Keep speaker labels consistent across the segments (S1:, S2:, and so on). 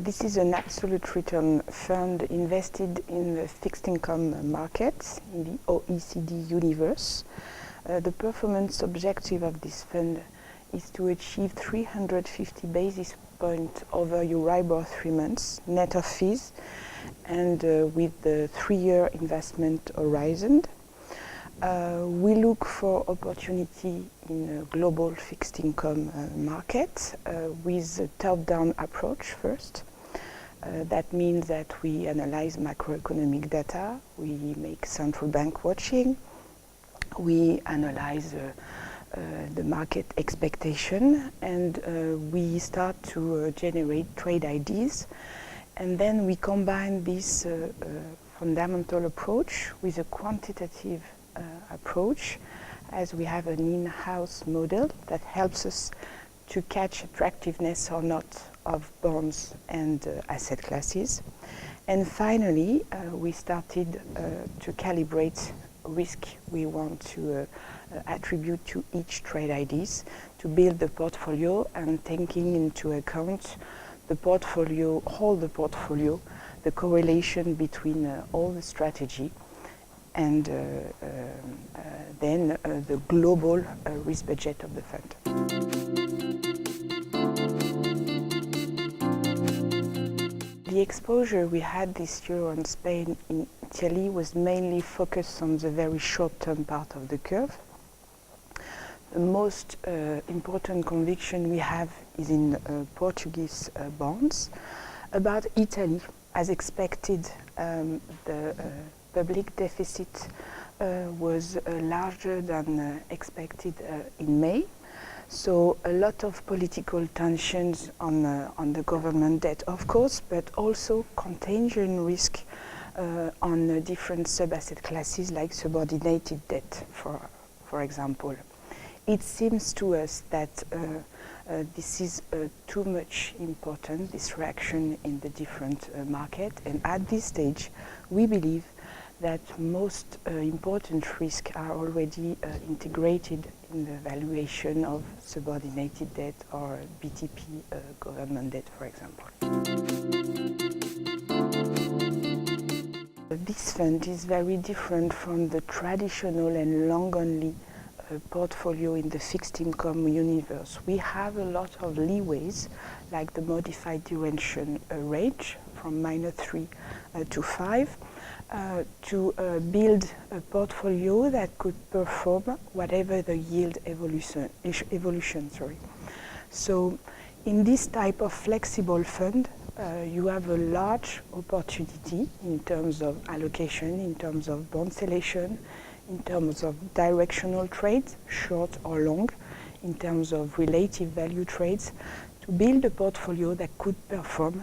S1: This is an absolute return fund invested in the fixed income markets in the OECD universe. The performance objective of this fund is to achieve 350 basis points over Euribor 3 months, net of fees, and with the 3-year investment horizon. We look for opportunity in a global fixed income market with a top-down approach first. That means that we analyze macroeconomic data, we make central bank watching, we analyze the market expectation, and we start to generate trade ideas. And then we combine this fundamental approach with a quantitative approach, as we have an in-house model that helps us to catch attractiveness or not of bonds and asset classes. And finally, we started to calibrate risk we want to attribute to each trade ideas to build the portfolio, and taking into account the portfolio, the correlation between all the strategy and then the global risk budget of the fund. The exposure we had this year on Spain and Italy was mainly focused on the very short-term part of the curve. The most important conviction we have is in Portuguese bonds. About Italy, as expected, the public deficit was larger than expected in May. So a lot of political tensions on the government debt, of course, but also contagion risk on different sub-asset classes like subordinated debt, for example. It seems to us that this is too much important, this reaction in the different market, and at this stage we believe that most important risks are already integrated in the valuation of subordinated debt or BTP government debt, for example. This fund is very different from the traditional and long-only portfolio in the fixed income universe. We have a lot of leeways, like the modified duration range from -3 to 5, to build a portfolio that could perform whatever the yield evolution. So in this type of flexible fund, you have a large opportunity in terms of allocation, in terms of bond selection, in terms of directional trades, short or long, in terms of relative value trades, to build a portfolio that could perform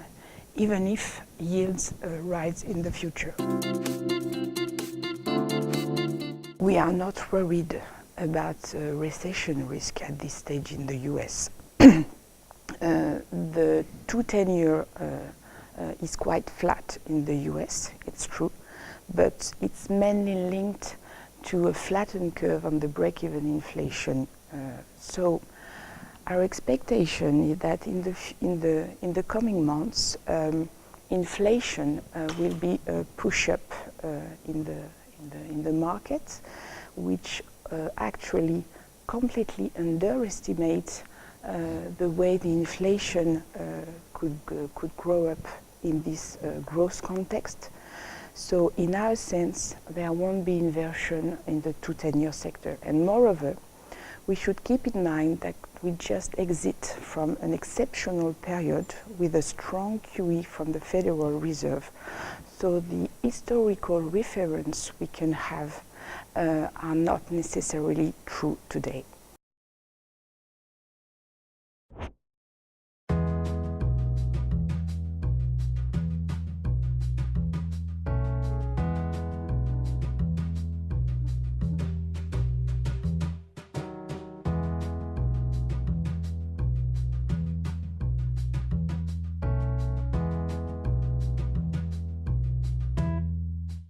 S1: even if yields rise in the future. We are not worried about recession risk at this stage in the US. The 2-10-year is quite flat in the US, it's true, but it's mainly linked to a flattened curve on the break-even inflation. So our expectation is that in the coming months, inflation will be a push-up in the market, which actually completely underestimates the way the inflation could grow up in this growth context. So in our sense, there won't be inversion in the 2-10-year sector. And moreover, we should keep in mind that we just exit from an exceptional period with a strong QE from the Federal Reserve. So the historical reference we can have are not necessarily true today.